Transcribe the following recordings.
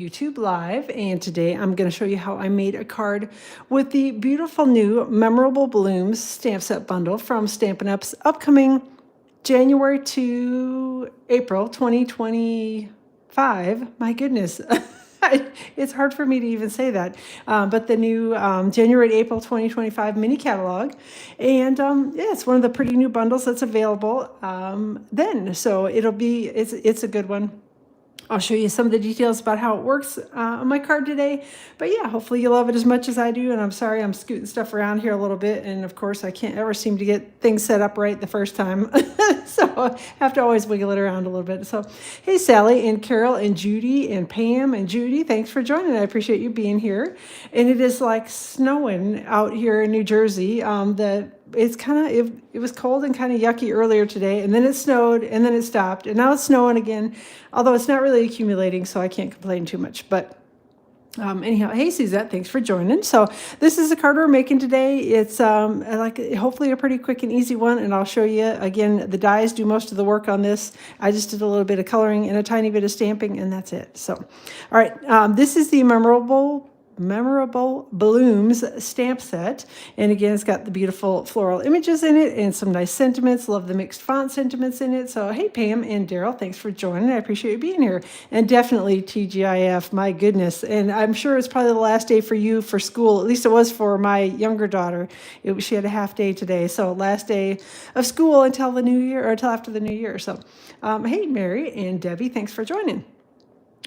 YouTube Live, and today I'm going to show you how I made a card with the beautiful new Memorable Blooms stamp set bundle from Stampin' Up's upcoming January to April 2025. My goodness. It's hard for me to even say that, but the new January to April 2025 mini catalog, and yeah, it's one of the pretty new bundles that's available then. So it's a good one. I'll show you some of the details about how it works on my card today. But yeah, hopefully you love it as much as I do. And I'm sorry I'm scooting stuff around here a little bit. And of course, I can't ever seem to get things set up right the first time. So I have to always wiggle it around a little bit. So hey, Sally and Carol and Judy and Pam and Judy, thanks for joining. I appreciate you being here. And it is like snowing out here in New Jersey. It was cold and kind of yucky earlier today, and then it snowed, and then it stopped, and now it's snowing again, although it's not really accumulating, so I can't complain too much. But anyhow, hey Suzette, thanks for joining. So this is the card we're making today. It's hopefully a pretty quick and easy one, and I'll show you again. The dies do most of the work on this. I just did a little bit of coloring and a tiny bit of stamping, and that's it. So, all right, this is the Memorable Blooms stamp set, and again it's got the beautiful floral images in it and some nice sentiments. Love the mixed font sentiments in it. So hey, Pam and Daryl, thanks for joining. I appreciate you being here. And definitely TGIF, my goodness. And I'm sure it's probably the last day for you for school. At least it was for my younger daughter. She had a half day today, so last day of school until the new year, or until after the new year. So hey, Mary and Debbie, thanks for joining.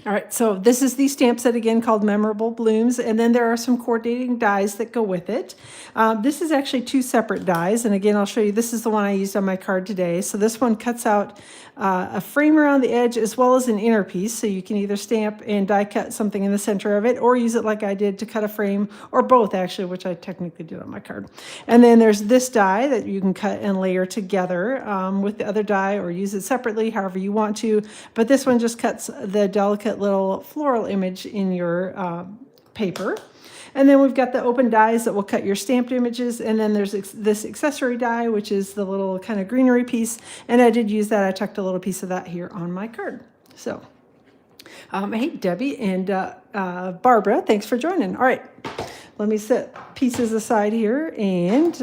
All right, so this is the stamp set again called Memorable Blooms, and then there are some coordinating dies that go with it. This is actually two separate dies, and again, I'll show you, this is the one I used on my card today. So this one cuts out a frame around the edge as well as an inner piece, so you can either stamp and die cut something in the center of it, or use it like I did to cut a frame, or both actually, which I technically did on my card. And then there's this die that you can cut and layer together with the other die, or use it separately, however you want to, but this one just cuts the delicate little floral image in your paper. And then we've got the open dies that will cut your stamped images, and then there's this accessory die, which is the little kind of greenery piece, and I did use that. I tucked a little piece of that here on my card. So hey, Debbie and Barbara, thanks for joining. All right, let me set pieces aside here. And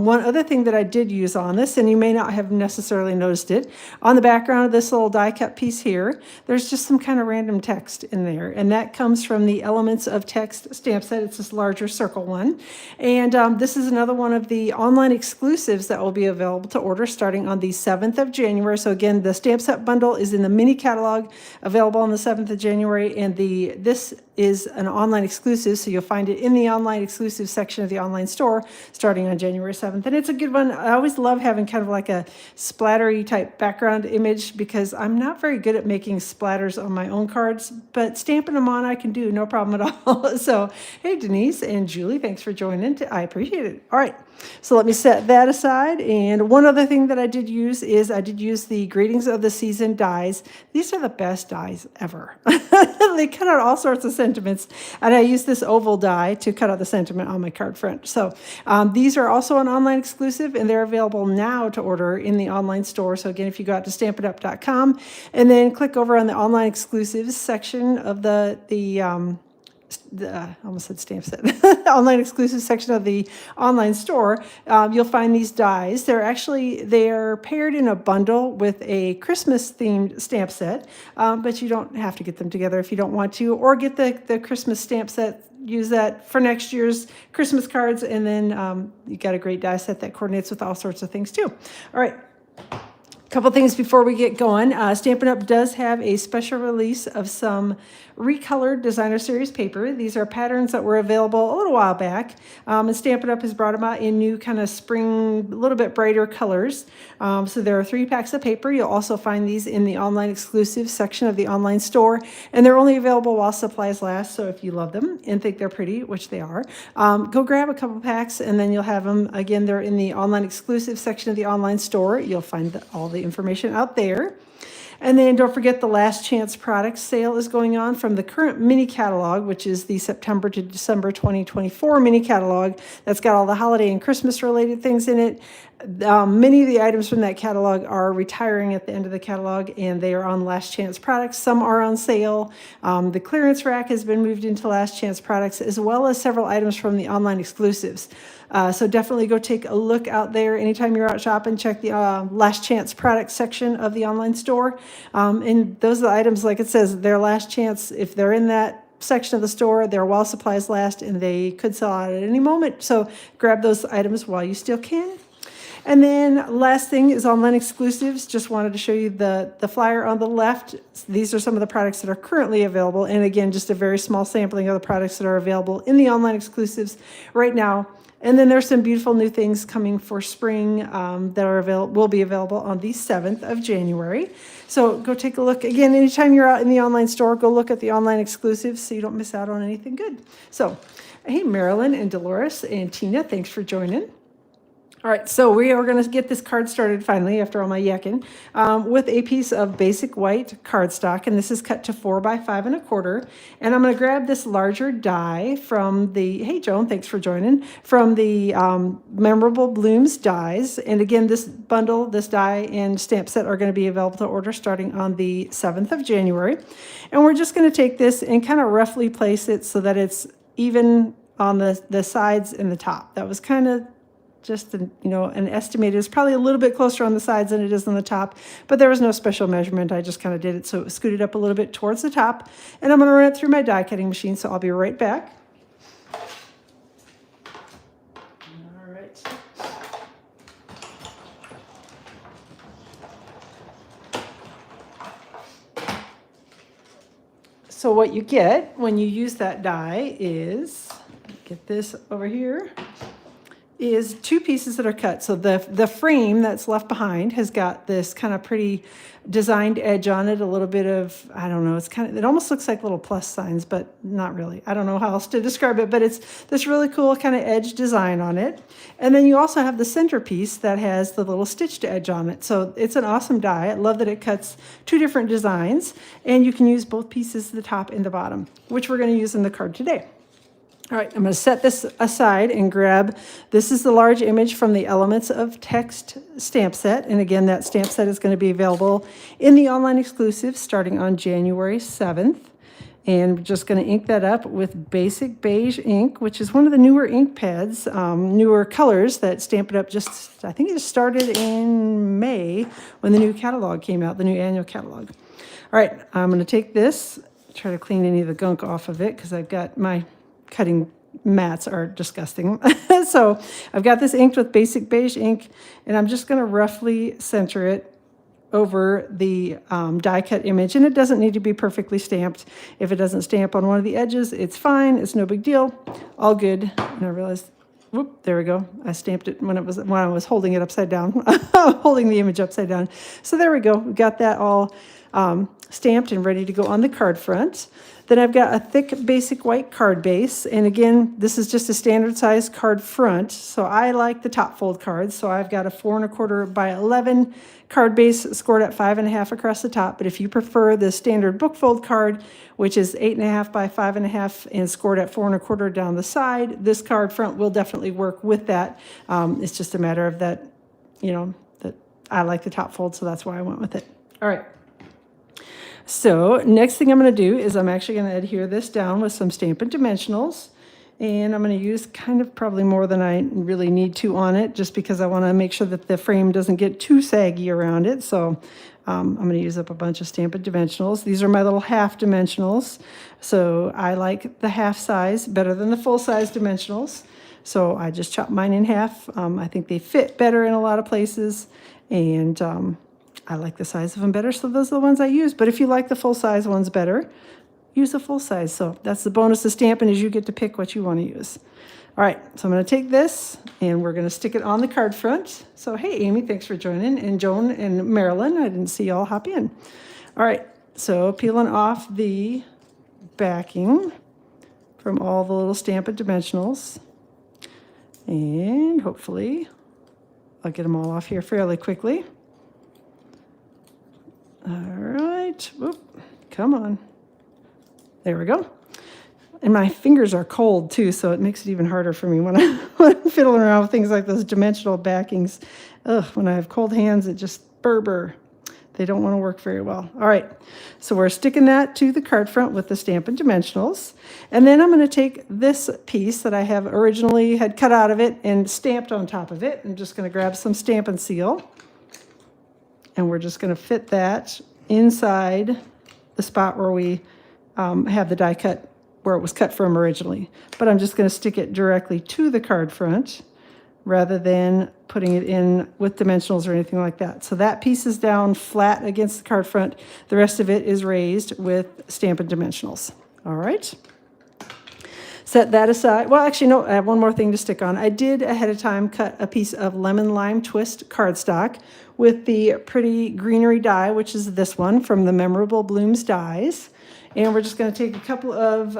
one other thing that I did use on this, and you may not have necessarily noticed it, on the background of this little die cut piece here, there's just some kind of random text in there. And that comes from the Elements of Text stamp set. It's this larger circle one. And this is another one of the online exclusives that will be available to order starting on the 7th of January. So again, the stamp set bundle is in the mini catalog, available on the 7th of January. And this is an online exclusive, so you'll find it in the online exclusive section of the online store starting on January 7th. And it's a good one. I always love having kind of like a splattery type background image, because I'm not very good at making splatters on my own cards, but stamping them on I can do no problem at all. So hey, Denise and Julie, thanks for joining. I appreciate it. All right, so let me set that aside. And one other thing that I did use is I did use the Greetings of the Season dies. These are the best dies ever. They cut out all sorts of sentiments, and I used this oval die to cut out the sentiment on my card front. So these are also an online exclusive, and they're available now to order in the online store. So again, if you go out to stampinup.com and then click over on the online exclusives section of I almost said stamp set, online exclusive section of the online store, you'll find these dies. They're paired in a bundle with a Christmas themed stamp set, but you don't have to get them together if you don't want to, or get the Christmas stamp set, use that for next year's Christmas cards, and then you got a great die set that coordinates with all sorts of things too. All right. Couple things before we get going. Stampin' Up! Does have a special release of some recolored designer series paper. These are patterns that were available a little while back, and Stampin' Up! Has brought them out in new kind of spring, a little bit brighter colors. So there are 3 packs of paper. You'll also find these in the online exclusive section of the online store, and they're only available while supplies last. So if you love them and think they're pretty, which they are, go grab a couple packs, and then you'll have them. Again, they're in the online exclusive section of the online store. You'll find all the information out there. And then don't forget the last chance products sale is going on from the current mini catalog, which is the September to December 2024 mini catalog. That's got all the holiday and Christmas related things in it. Many of the items from that catalog are retiring at the end of the catalog, and they are on last chance products. Some are on sale. The clearance rack has been moved into last chance products, as well as several items from the online exclusives. So definitely go take a look out there. Anytime you're out shopping, check the last chance product section of the online store. And those are the items, like it says, they're last chance. If they're in that section of the store, they're while supplies last, and they could sell out at any moment. So grab those items while you still can. And then last thing is online exclusives. Just wanted to show you the flyer on the left. These are some of the products that are currently available. And again, just a very small sampling of the products that are available in the online exclusives right now. And then there's some beautiful new things coming for spring that are will be available on the 7th of January. So go take a look. Again, anytime you're out in the online store, go look at the online exclusives so you don't miss out on anything good. So, hey, Marilyn and Dolores and Tina, thanks for joining. All right, so we are going to get this card started finally after all my yakking with a piece of basic white cardstock, and this is cut to 4 by 5 1/4. And I'm going to grab this larger die from the, hey Joan, thanks for joining, from the Memorable Blooms dies. And again, this bundle, this die and stamp set are going to be available to order starting on the 7th of January. And we're just going to take this and kind of roughly place it so that it's even on the sides and the top. That was kind of just an estimated. It's probably a little bit closer on the sides than it is on the top, but there was no special measurement. I just kind of did it so it was scooted up a little bit towards the top, and I'm going to run it through my die cutting machine, so I'll be right back. All right. So what you get when you use that die is, get this over here, is 2 pieces that are cut. So the frame that's left behind has got this kind of pretty designed edge on it, a little bit of, I don't know, it almost looks like little plus signs, but not really. I don't know how else to describe it, but it's this really cool kind of edge design on it. And then you also have the centerpiece that has the little stitched edge on it. So it's an awesome die. I love that it cuts 2 different designs, and you can use both pieces, the top and the bottom, which we're going to use in the card today. All right, I'm going to set this aside and grab, this is the large image from the Elements of Text stamp set. And again, that stamp set is going to be available in the online exclusive starting on January 7th. And we're just going to ink that up with basic beige ink, which is one of the newer ink pads, newer colors that Stampin' Up! Just, I think it just started in May when the new catalog came out, the new annual catalog. All right, I'm going to take this, try to clean any of the gunk off of it because I've got my cutting mats are disgusting. So I've got this inked with basic beige ink, and I'm just going to roughly center it over the die cut image. And it doesn't need to be perfectly stamped. If it doesn't stamp on one of the edges, it's fine. It's no big deal. All good. And I realized, whoop, there we go. I stamped it when I was holding it upside down, holding the image upside down. So there we go. We got that all stamped and ready to go on the card front. Then I've got a thick basic white card base. And again, this is just a standard size card front. So I like the top fold cards. So I've got a 4 1/4 by 11 card base scored at 5 1/2 across the top. But if you prefer the standard book fold card, which is 8 1/2 by 5 1/2 and scored at 4 1/4 down the side, this card front will definitely work with that. It's just a matter of that, that I like the top fold. So that's why I went with it. All right. So next thing I'm going to do is I'm actually going to adhere this down with some Stampin' Dimensionals. And I'm going to use kind of probably more than I really need to on it, just because I want to make sure that the frame doesn't get too saggy around it. So I'm going to use up a bunch of Stampin' Dimensionals. These are my little half dimensionals. So I like the half size better than the full size dimensionals. So I just chopped mine in half. I think they fit better in a lot of places. And I like the size of them better, so those are the ones I use. But if you like the full-size ones better, use the full size. So that's the bonus of Stampin', is you get to pick what you want to use. All right, so I'm going to take this, and we're going to stick it on the card front. So, hey, Amy, thanks for joining, and Joan and Marilyn. I didn't see y'all hop in. All right, so peeling off the backing from all the little Stampin' Dimensionals. And hopefully I'll get them all off here fairly quickly. All right, whoop, come on. There we go. And my fingers are cold too, so it makes it even harder for me when when I'm fiddling around with things like those dimensional backings. Ugh, when I have cold hands, it just burr. They don't want to work very well. All right, so we're sticking that to the card front with the Stampin' Dimensionals. And then I'm going to take this piece that I have originally had cut out of it and stamped on top of it. I'm just going to grab some Stampin' Seal. And we're just going to fit that inside the spot where we have the die cut, where it was cut from originally. But I'm just going to stick it directly to the card front rather than putting it in with dimensionals or anything like that. So that piece is down flat against the card front. The rest of it is raised with Stampin' Dimensionals. All right. Set that aside. Well, actually, no, I have one more thing to stick on. I did ahead of time cut a piece of lemon lime twist cardstock with the pretty greenery die, which is this one from the Memorable Blooms dies. And we're just going to take a couple of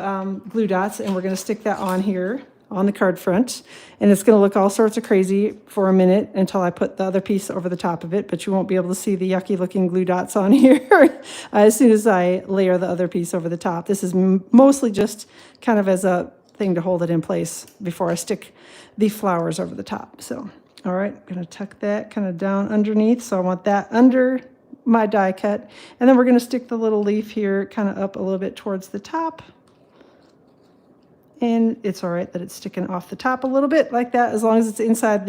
glue dots and we're going to stick that on here on the card front. And it's going to look all sorts of crazy for a minute until I put the other piece over the top of it, but you won't be able to see the yucky looking glue dots on here as soon as I layer the other piece over the top. This is mostly just kind of as a thing to hold it in place before I stick the flowers over the top. So, all right, I'm going to tuck that kind of down underneath. So I want that under my die cut. And then we're going to stick the little leaf here kind of up a little bit towards the top. And it's all right that it's sticking off the top a little bit like that, as long as it's inside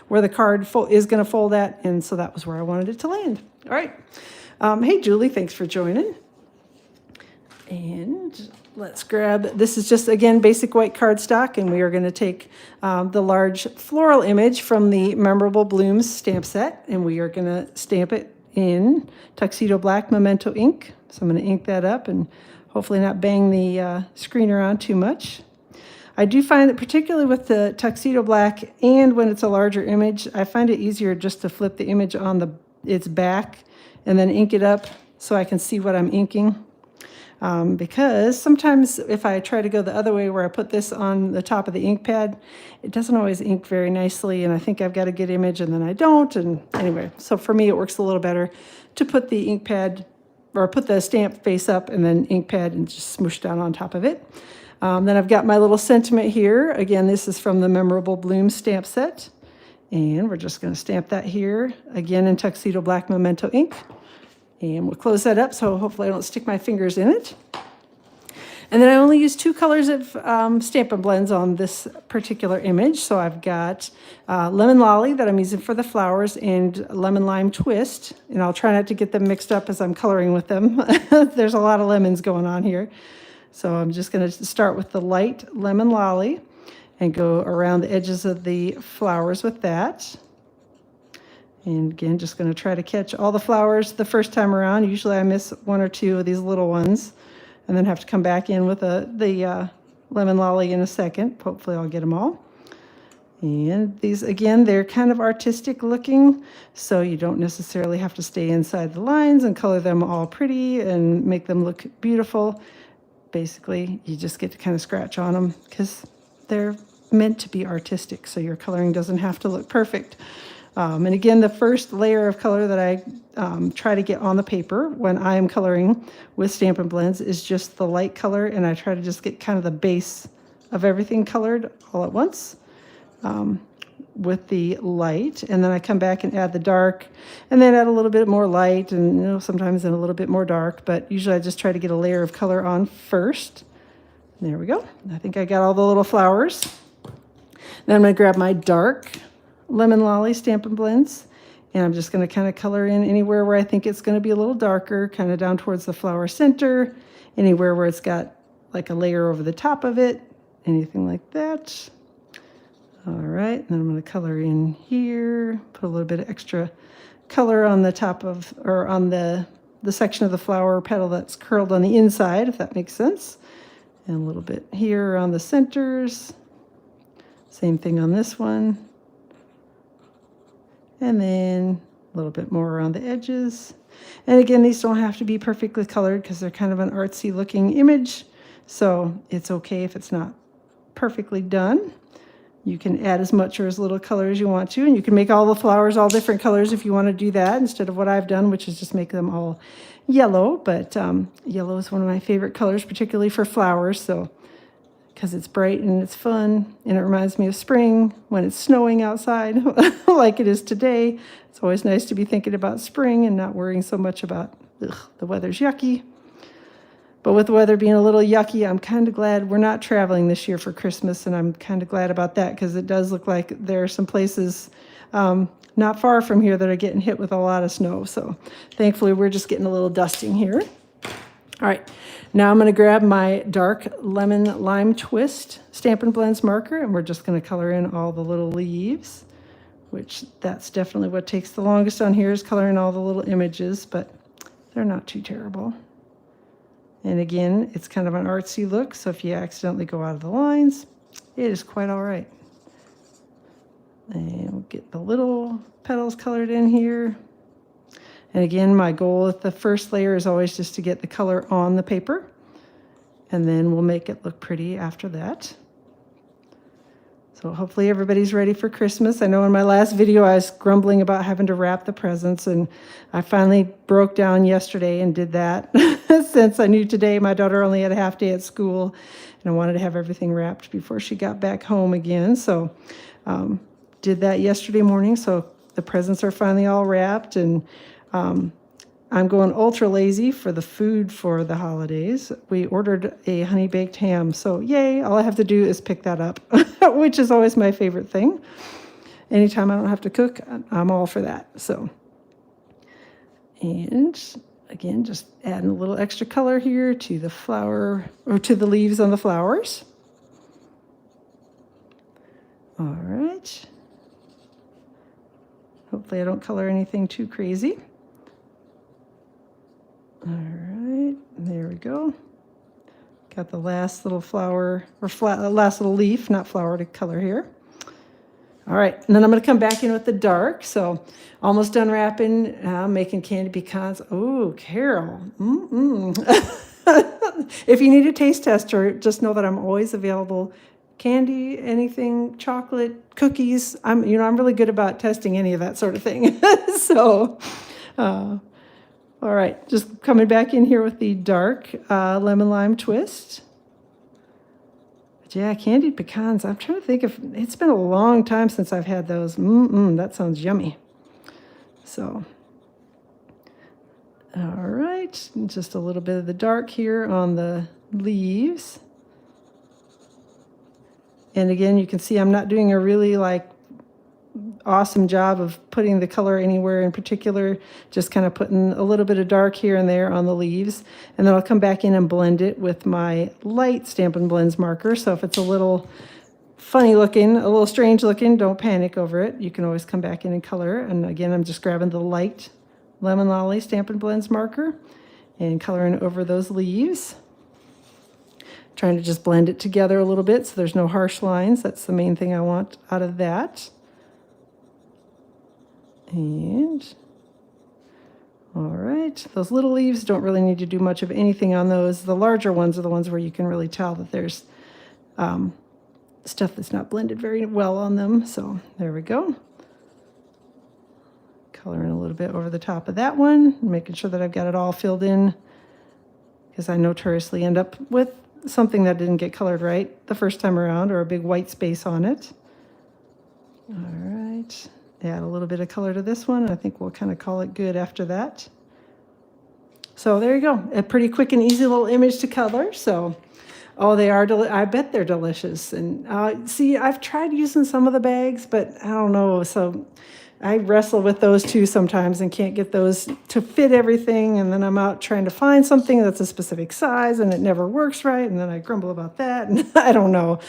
where the card is going to fold at. And so that was where I wanted it to land. All right. Hey, Julie, thanks for joining. And let's grab, this is just, again, basic white cardstock, and we are going to take the large floral image from the Memorable Blooms stamp set, and we are going to stamp it in Tuxedo Black Memento ink. So I'm going to ink that up and hopefully not bang the screen around too much. I do find that particularly with the Tuxedo Black and when it's a larger image, I find it easier just to flip the image on its back and then ink it up so I can see what I'm inking. Because sometimes if I try to go the other way where I put this on the top of the ink pad, it doesn't always ink very nicely, and I think I've got a good image and then I don't. And anyway, so for me it works a little better to put the ink pad or put the stamp face up and then ink pad and just smoosh down on top of it. Then I've got my little sentiment here. Again, this is from the Memorable Blooms stamp set. And we're just going to stamp that here, again in Tuxedo Black Memento ink. And we'll close that up so hopefully I don't stick my fingers in it. And then I only use 2 colors of Stampin' Blends on this particular image. So I've got Lemon Lolly that I'm using for the flowers and Lemon Lime Twist. And I'll try not to get them mixed up as I'm coloring with them. There's a lot of lemons going on here. So I'm just going to start with the light Lemon Lolly and go around the edges of the flowers with that. And again, just going to try to catch all the flowers the first time around. Usually I miss 1 or 2 of these little ones and then have to come back in with the Lemon Lolly in a second. Hopefully I'll get them all. And these, again, they're kind of artistic looking, so you don't necessarily have to stay inside the lines and color them all pretty and make them look beautiful. Basically, you just get to kind of scratch on them because they're meant to be artistic, so your coloring doesn't have to look perfect. And again, the first layer of color that I try to get on the paper when I am coloring with Stampin' Blends is just the light color, and I try to just get kind of the base of everything colored all at once with the light. And then I come back and add the dark, and then add a little bit more light, and sometimes then a little bit more dark, but usually I just try to get a layer of color on first. There we go. I think I got all the little flowers. Then I'm going to grab my dark Lemon Lolly Stampin' Blends, and I'm just going to kind of color in anywhere where I think it's going to be a little darker, kind of down towards the flower center, anywhere where it's got like a layer over the top of it, anything like that. All right, and then I'm going to color in here, put a little bit of extra color on the top of, or on the section of the flower petal that's curled on the inside, if that makes sense. And a little bit here around the centers. Same thing on this one. And then a little bit more around the edges. And again, these don't have to be perfectly colored because they're kind of an artsy looking image. So it's okay if it's not perfectly done. You can add as much or as little color as you want to, and you can make all the flowers all different colors if you want to do that instead of what I've done, which is just make them all yellow. But yellow is one of my favorite colors, particularly for flowers. So because it's bright and it's fun, and it reminds me of spring when it's snowing outside like it is today. It's always nice to be thinking about spring and not worrying so much about, the weather's yucky. But with the weather being a little yucky, I'm kind of glad we're not traveling this year for Christmas, and I'm kind of glad about that because it does look like there are some places not far from here that are getting hit with a lot of snow. So thankfully, we're just getting a little dusting here. All right, now I'm going to grab my dark lemon lime twist Stampin' Blends marker, and we're just going to color in all the little leaves, which that's definitely what takes the longest on here is coloring all the little images, but they're not too terrible. And again, it's kind of an artsy look, so if you accidentally go out of the lines, it is quite all right. And we'll get the little petals colored in here. And again, my goal with the first layer is always just to get the color on the paper, and then we'll make it look pretty after that. So hopefully everybody's ready for Christmas. I know in my last video I was grumbling about having to wrap the presents, and I finally broke down yesterday and did that since I knew today my daughter only had a half day at school, and I wanted to have everything wrapped before she got back home again. So did that yesterday morning, so the presents are finally all wrapped, and I'm going ultra lazy for the food for the holidays. We ordered a honey baked ham, so yay, all I have to do is pick that up, which is always my favorite thing. Anytime I don't have to cook, I'm all for that. So, and again, just adding a little extra color here to the flower, or to the leaves on the flowers. All right. Hopefully I don't color anything too crazy. All right, there we go. Got the last little flower, or last little leaf, not flower, to color here. All right, and then I'm going to come back in with the dark. So almost done wrapping, making candy pecans. Oh, Carol. If you need a taste tester, just know that I'm always available. Candy, anything, chocolate, cookies. I'm really good about testing any of that sort of thing. So, all right, just coming back in here with the dark lemon lime twist. But yeah, candied pecans. I'm trying to think if it's been a long time since I've had those. That sounds yummy. So, all right, just a little bit of the dark here on the leaves. And again, you can see I'm not doing a really awesome job of putting the color anywhere in particular, just kind of putting a little bit of dark here and there on the leaves. And then I'll come back in and blend it with my light Stampin' Blends marker. So if it's a little funny looking, a little strange looking, don't panic over it. You can always come back in and color. And again, I'm just grabbing the light Lemon Lolly Stampin' Blends marker and coloring over those leaves. Trying to just blend it together a little bit so there's no harsh lines. That's the main thing I want out of that. And all right, those little leaves don't really need to do much of anything on those. The larger ones are the ones where you can really tell that there's stuff that's not blended very well on them. So there we go. Coloring a little bit over the top of that one, making sure that I've got it all filled in, because I notoriously end up with something that didn't get colored right the first time around, or a big white space on it. All right. Add a little bit of color to this one. I think we'll kind of call it good after that. So there you go. A pretty quick and easy little image to color. So, oh, they are, I bet they're delicious. And see, I've tried using some of the bags, but I don't know. So I wrestle with those too sometimes and can't get those to fit everything. And then I'm out trying to find something that's a specific size and it never works right. And then I grumble about that. And I don't know.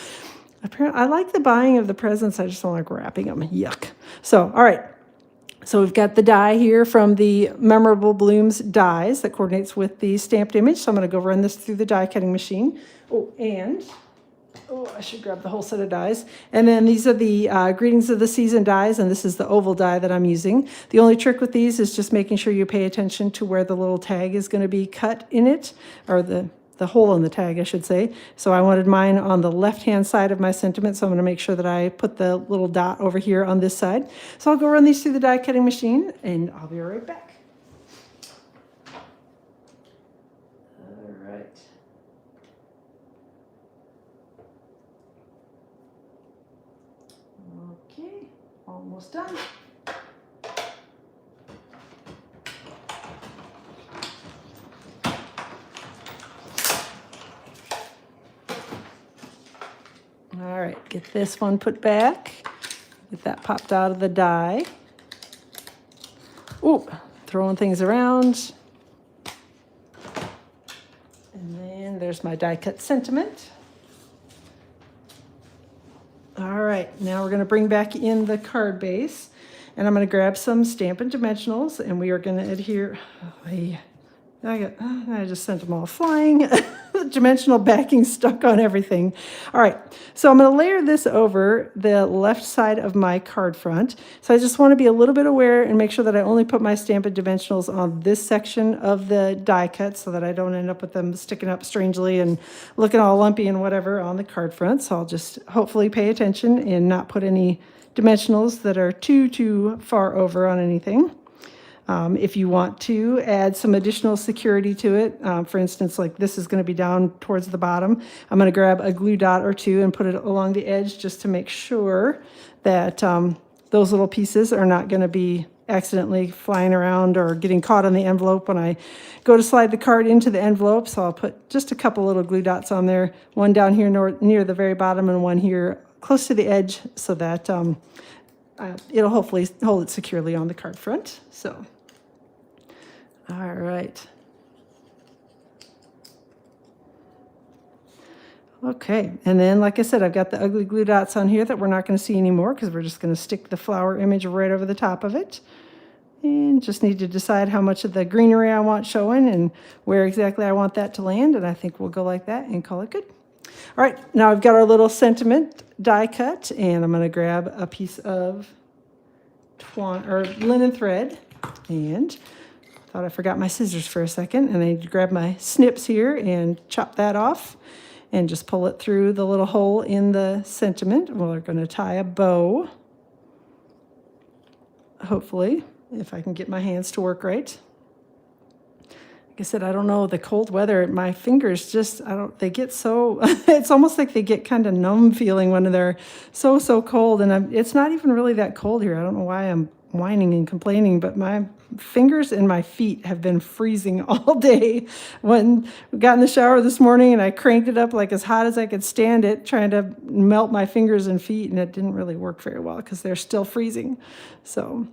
Apparently, I like the buying of the presents. I just don't like wrapping them. Yuck. So, all right. So we've got the die here from the Memorable Blooms dies that coordinates with the stamped image. So I'm going to go run this through the die cutting machine. I should grab the whole set of dies. And then these are the Greetings of the Season dies, and this is the oval die that I'm using. The only trick with these is just making sure you pay attention to where the little tag is going to be cut in it, or the hole in the tag, I should say. So I wanted mine on the left-hand side of my sentiment, so I'm going to make sure that I put the little dot over here on this side. So I'll go run these through the die cutting machine, and I'll be right back. All right. Okay, almost done. All right, get this one put back. Get that popped out of the die. Ooh, throwing things around. And then there's my die cut sentiment. All right, now we're going to bring back in the card base, and I'm going to grab some Stampin' Dimensionals, and we are going to adhere. I just sent them all flying. Dimensional backing stuck on everything. All right, so I'm going to layer this over the left side of my card front. So I just want to be a little bit aware and make sure that I only put my Stampin' Dimensionals on this section of the die cut so that I don't end up with them sticking up strangely and looking all lumpy and whatever on the card front. So I'll just hopefully pay attention and not put any dimensionals that are too far over on anything. If you want to add some additional security to it, for instance, like this is going to be down towards the bottom, I'm going to grab a glue dot or two and put it along the edge just to make sure that those little pieces are not going to be accidentally flying around or getting caught on the envelope when I go to slide the card into the envelope. So I'll put just a couple little glue dots on there, one down here near the very bottom and one here close to the edge so that it'll hopefully hold it securely on the card front. So. All right. Okay, and then like I said, I've got the ugly glue dots on here that we're not going to see anymore because we're just going to stick the flower image right over the top of it. And just need to decide how much of the greenery I want showing and where exactly I want that to land. And I think we'll go like that and call it good. All right, now I've got our little sentiment die cut, and I'm going to grab a piece of linen thread, and thought I forgot my scissors for a second, and I need to grab my snips here and chop that off and just pull it through the little hole in the sentiment. We're going to tie a bow, hopefully, if I can get my hands to work right. Like I said, I don't know, the cold weather, my fingers just, they get so, it's almost like they get kind of numb feeling when they're so cold, and it's not even really that cold here. I don't know why I'm whining and complaining, but my fingers and my feet have been freezing all day. When we got in the shower this morning and I cranked it up like as hot as I could stand it, trying to melt my fingers and feet, and it didn't really work very well because they're still freezing. So,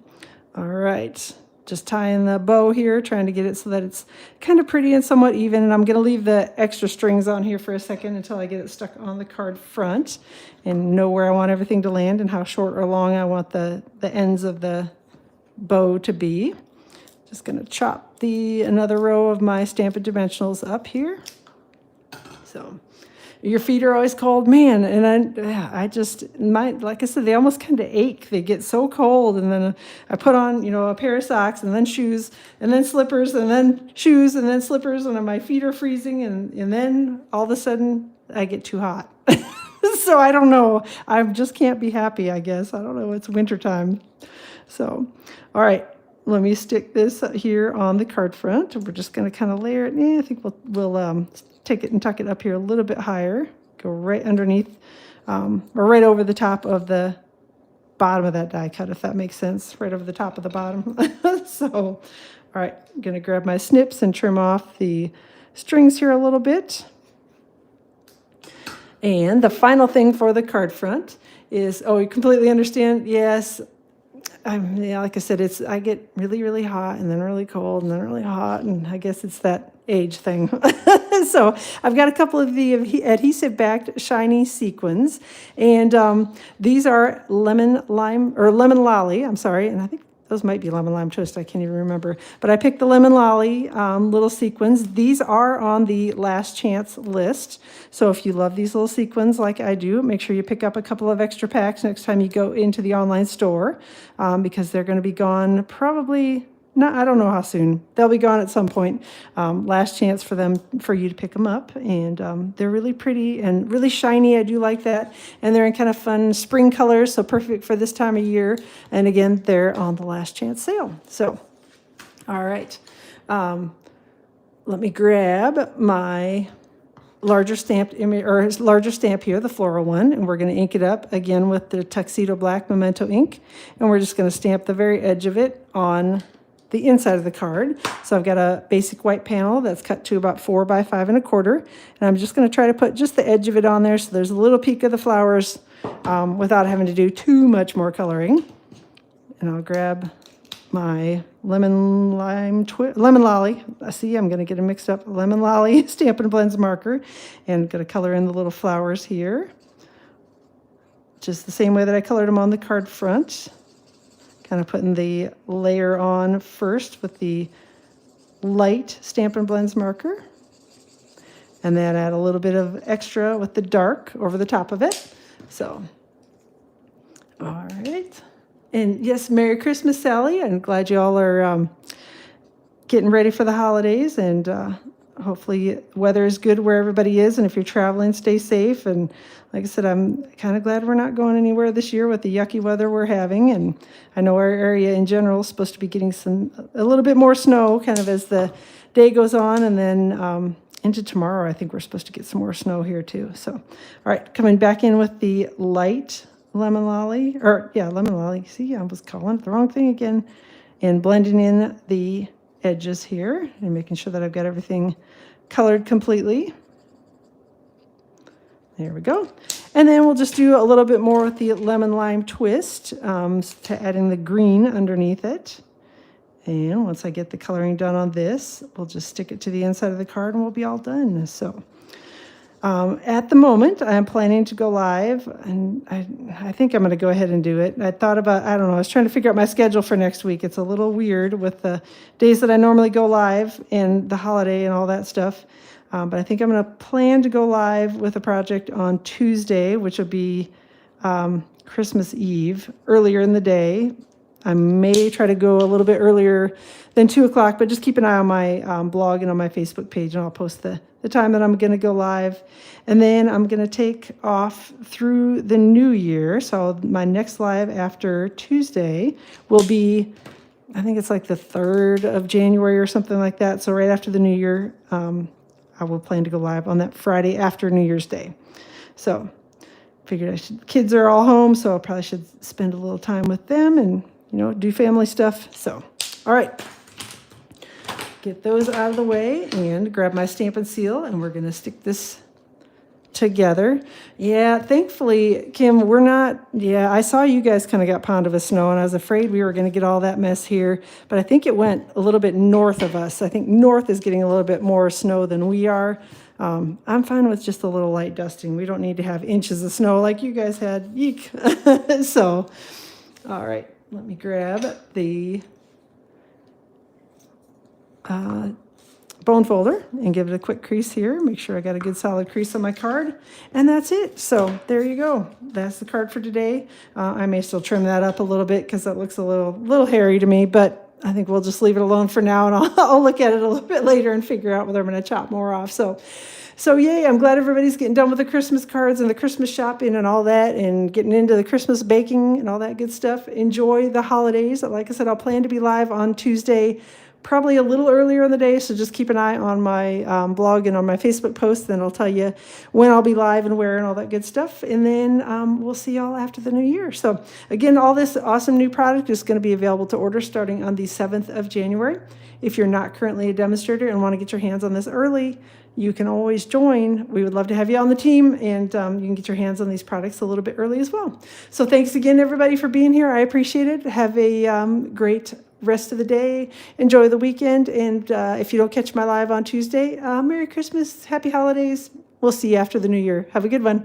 all right, just tying the bow here, trying to get it so that it's kind of pretty and somewhat even, and I'm going to leave the extra strings on here for a second until I get it stuck on the card front and know where I want everything to land and how short or long I want the ends of the bow to be. Just going to chop another row of my Stampin' Dimensionals up here. So your feet are always cold, man, and I just, like I said, they almost kind of ache. They get so cold, and then I put on, a pair of socks, and then shoes, and then slippers, and then shoes, and then slippers, and my feet are freezing, and then all of a sudden I get too hot. So I don't know. I just can't be happy, I guess. I don't know. It's wintertime. So, all right. Let me stick this here on the card front. We're just going to kind of layer it. I think we'll take it and tuck it up here a little bit higher. Go right underneath, or right over the top of the bottom of that die cut, if that makes sense. Right over the top of the bottom. So, all right. I'm going to grab my snips and trim off the strings here a little bit. And the final thing for the card front is, you completely understand? Yes. Like I said, I get really hot and then really cold and then really hot, and I guess it's that age thing. So I've got a couple of the adhesive backed shiny sequins, and these are lemon lolly, I'm sorry, and I think those might be lemon lime twist, I can't even remember, but I picked the lemon lolly little sequins. These are on the last chance list, so if you love these little sequins like I do, make sure you pick up a couple of extra packs next time you go into the online store, because they're going to be gone probably, I don't know how soon. They'll be gone at some point. Last chance for you to pick them up, and they're really pretty and really shiny. I do like that, and they're in kind of fun spring colors, so perfect for this time of year. And again, they're on the last chance sale. So, all right, let me grab my larger stamped image or larger stamp here, the floral one, and we're going to ink it up again with the Tuxedo Black Memento ink, and we're just going to stamp the very edge of it on the inside of the card. So I've got a basic white panel that's cut to about 4 by 5 1/4, and I'm just going to try to put just the edge of it on there so there's a little peek of the flowers without having to do too much more coloring. And I'll grab my lemon lolly. See, I'm going to get them mixed up. Lemon lolly Stampin' Blends marker, and going to color in the little flowers here, just the same way that I colored them on the card front. Kind of putting the layer on first with the light Stampin' Blends marker, and then add a little bit of extra with the dark over the top of it. So, all right. And yes, Merry Christmas, Sally. I'm glad you all are getting ready for the holidays, and hopefully weather is good where everybody is. And if you're traveling, stay safe. And like I said, I'm kind of glad we're not going anywhere this year with the yucky weather we're having. And I know our area in general is supposed to be getting a little bit more snow kind of as the day goes on. And then into tomorrow, I think we're supposed to get some more snow here too. So, all right, coming back in with the light lemon lolly, lemon lolly. See, I was calling it the wrong thing again. And blending in the edges here and making sure that I've got everything colored completely. There we go. And then we'll just do a little bit more with the lemon lime twist to adding the green underneath it. And once I get the coloring done on this, we'll just stick it to the inside of the card and we'll be all done. So at the moment, I'm planning to go live, and I think I'm going to go ahead and do it. I thought about, I don't know, I was trying to figure out my schedule for next week. It's a little weird with the days that I normally go live and the holiday and all that stuff. But I think I'm going to plan to go live with a project on Tuesday, which will be Christmas Eve, earlier in the day. I may try to go a little bit earlier than 2 o'clock, but just keep an eye on my blog and on my Facebook page, and I'll post the time that I'm going to go live. And then I'm going to take off through the new year. So my next live after Tuesday will be, I think it's like the 3rd of January or something like that. So right after the new year, I will plan to go live on that Friday after New Year's Day. So figured kids are all home, so I probably should spend a little time with them and, do family stuff. So, all right. Get those out of the way and grab my Stampin' Seal, and we're going to stick this together. Yeah, thankfully, Kim, I saw you guys kind of got pound of a snow, and I was afraid we were going to get all that mess here, but I think it went a little bit north of us. I think north is getting a little bit more snow than we are. I'm fine with just a little light dusting. We don't need to have inches of snow like you guys had. Eek. So, all right, let me grab the bone folder and give it a quick crease here. Make sure I got a good solid crease on my card, and that's it. So there you go. That's the card for today. I may still trim that up a little bit because that looks a little hairy to me, but I think we'll just leave it alone for now, and I'll look at it a little bit later and figure out whether I'm going to chop more off. So yay, I'm glad everybody's getting done with the Christmas cards and the Christmas shopping and all that, and getting into the Christmas baking and all that good stuff. Enjoy the holidays. Like I said, I'll plan to be live on Tuesday, probably a little earlier in the day, so just keep an eye on my blog and on my Facebook post, then I'll tell you when I'll be live and where and all that good stuff. And then we'll see y'all after the new year. So again, all this awesome new product is going to be available to order starting on the 7th of January. If you're not currently a demonstrator and want to get your hands on this early, you can always join. We would love to have you on the team, and you can get your hands on these products a little bit early as well. So thanks again, everybody, for being here. I appreciate it. Have a great rest of the day. Enjoy the weekend. And if you don't catch my live on Tuesday, Merry Christmas, Happy Holidays. We'll see you after the new year. Have a good one.